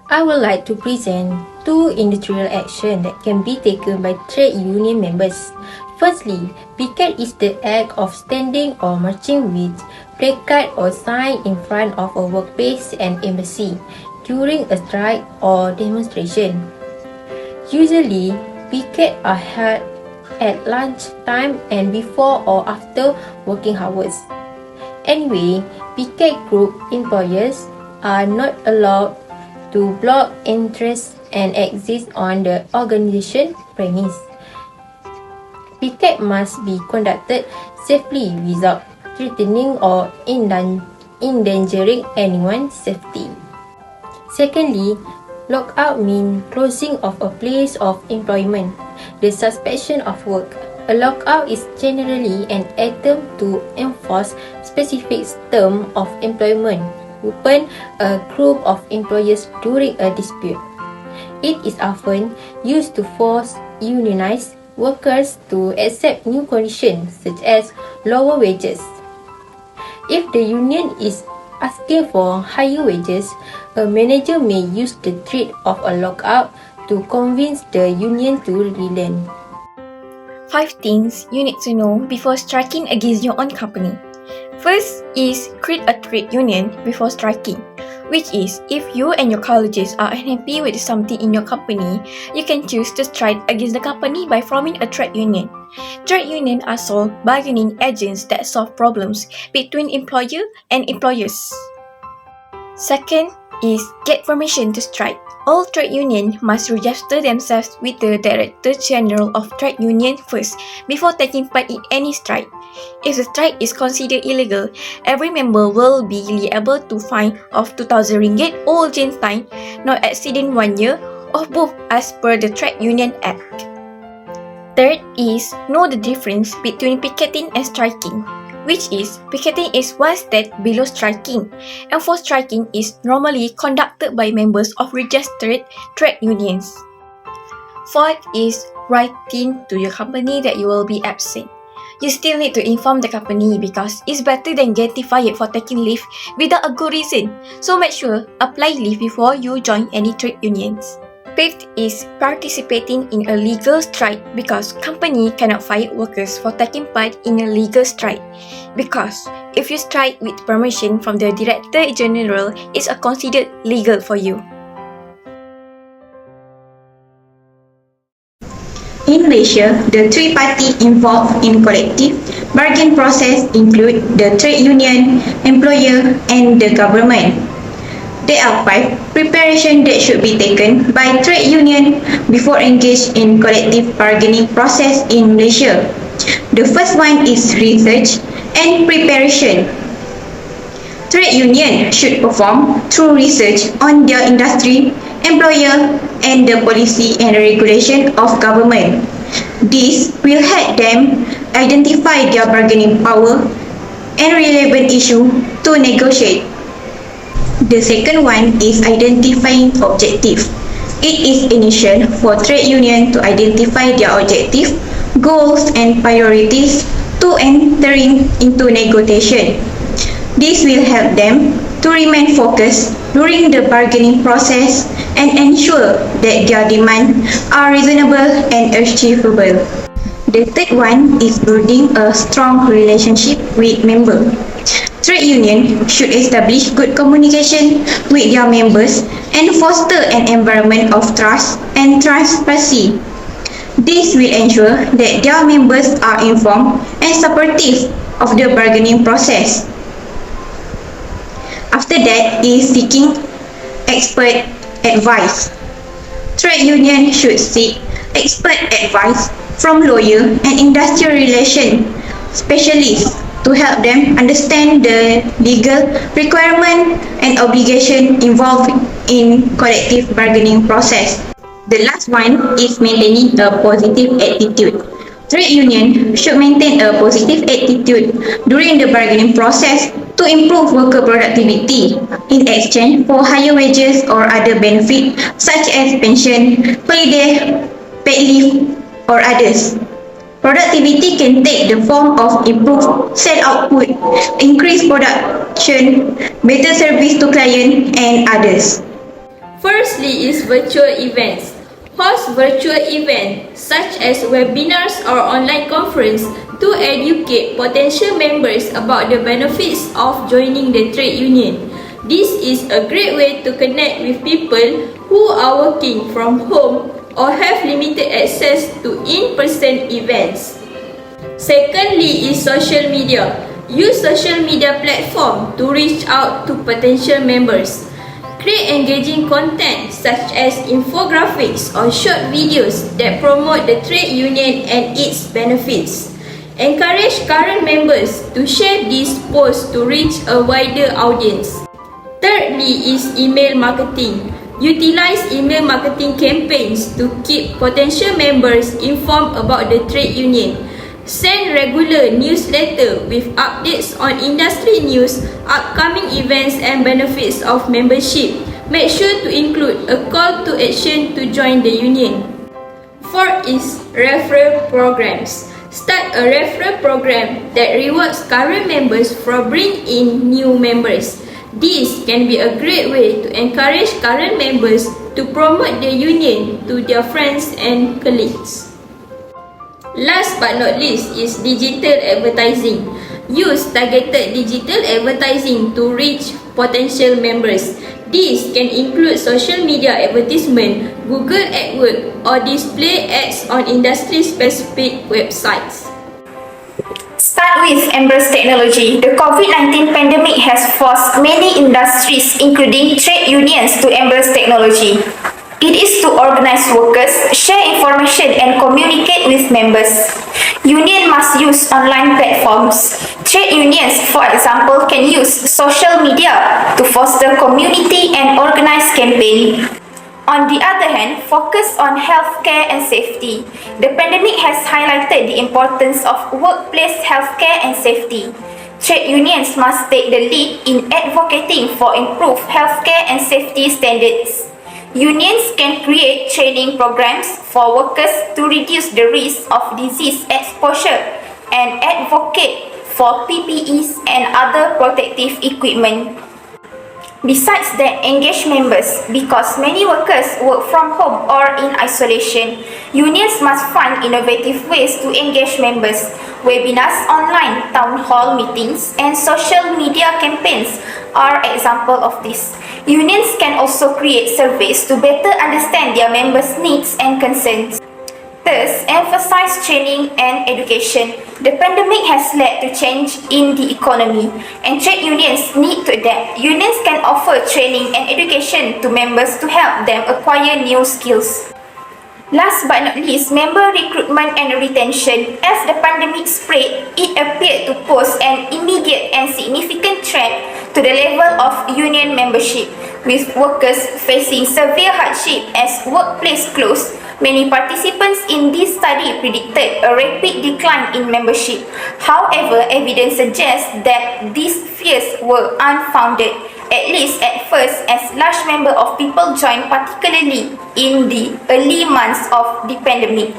I would like to present two industrial actions that can be taken by trade union members. Firstly, picket is the act of standing or marching with placard or sign in front of a workplace and embassy during a strike or demonstration. Usually, pickets are held at lunch time and before or after working hours. Anyway, picket group employers are not allowed to block entrance and exit on the organization premise. Picket must be conducted safely without threatening or endangering anyone's safety. Secondly, lockout means closing of a place of employment, the suspension of work. A lockout is generally an attempt to enforce specific terms of employment upon a group of employers during a dispute. It is often used to force unionized workers to accept new conditions such as lower wages. If the union is asking for higher wages, a manager may use the threat of a lockout to convince the union to relent. 5 things you need to know before striking against your own company. First is create a trade union before striking, which is if you and your colleagues are unhappy with something in your company, you can choose to strike against the company by forming a trade union. Trade unions are sole bargaining agents that solve problems between employer and employers. Second is get permission to strike. All trade unions must register themselves with the Director General of Trade Union first before taking part in any strike. If the strike is considered illegal, every member will be liable to fine of 2,000 ringgit or jail time not exceeding 1 year or both as per the Trade Union Act. Third is know the difference between picketing and striking, which is picketing is one step below striking, and for striking is normally conducted by members of registered trade unions. Fourth is writing to your company that you will be absent. You still need to inform the company because it's better than getting fired for taking leave without a good reason. So make sure apply leave before you join any trade unions. Fifth is participating in a legal strike because company cannot fire workers for taking part in a legal strike. Because if you strike with permission from the Director General, it's considered legal for you. In Malaysia, the three parties involved in collective bargain process include the trade union, employer, and the government. There are 5 preparations that should be taken by trade union before engaged in collective bargaining process in Malaysia. The first one is research and preparation. Trade union should perform thorough research on their industry, employer, and the policy and regulation of government. This will help them identify their bargaining power and relevant issue to negotiate. The second one is identifying objective. It is essential for trade union to identify their objective, goals, and priorities to entering into negotiation. This will help them to remain focused during the bargaining process and ensure that their demands are reasonable and achievable. The third one is building a strong relationship with members. Trade union should establish good communication with their members and foster an environment of trust and transparency. This will ensure that their members are informed and supportive of the bargaining process. After that is seeking expert advice. Trade union should seek expert advice from lawyer and industrial relation specialists to help them understand the legal requirement and obligation involved in collective bargaining process. The last one is maintaining a positive attitude. Trade union should maintain a positive attitude during the bargaining process to improve worker productivity in exchange for higher wages or other benefits such as pension, holiday, paid leave, or others. Productivity can take the form of improved sale output, increased production, better service to client, and others. Firstly is virtual events. Host virtual events such as webinars or online conference to educate potential members about the benefits of joining the trade union. This is a great way to connect with people who are working from home or have limited access to in-person events. Secondly is social media. Use social media platform to reach out to potential members. Create engaging content such as infographics or short videos that promote the trade union and its benefits. Encourage current members to share these posts to reach a wider audience. Thirdly is email marketing. Utilize email marketing campaigns to keep potential members informed about the trade union. Send regular newsletter with updates on industry news, upcoming events and benefits of membership. Make sure to include a call to action to join the union. Fourth is referral programs. Start a referral program that rewards current members for bringing in new members. This can be a great way to encourage current members to promote the union to their friends and colleagues. Last but not least is digital advertising. Use targeted digital advertising to reach potential members. This can include social media advertisement, Google AdWords, or display ads on industry-specific websites. Start with embrace technology. The COVID-19 pandemic has forced many industries, including trade unions, to embrace technology. It is to organize workers, share information and communicate with members. Union must use online platforms. Trade unions, for example, can use social media to foster community and organize campaigns. On the other hand, focus on healthcare and safety. The pandemic has highlighted the importance of workplace healthcare and safety. Trade unions must take the lead in advocating for improved healthcare and safety standards. Unions can create training programs for workers to reduce the risk of disease exposure and advocate for PPEs and other protective equipment. Besides that, engage members. Because many workers work from home or in isolation, unions must find innovative ways to engage members. Webinars, online town hall meetings, and social media campaigns are examples of this. Unions can also create surveys to better understand their members' needs and concerns. Thus, emphasize training and education. The pandemic has led to change in the economy, and trade unions need to adapt. Unions can offer training and education to members to help them acquire new skills. Last but not least, member recruitment and retention. As the pandemic spread, it appeared to pose an immediate and significant threat to the level of union membership, with workers facing severe hardship as workplace closed. Many participants in this study predicted a rapid decline in membership. However, evidence suggests that these fears were unfounded, at least at first, as large number of people joined, particularly in the early months of the pandemic.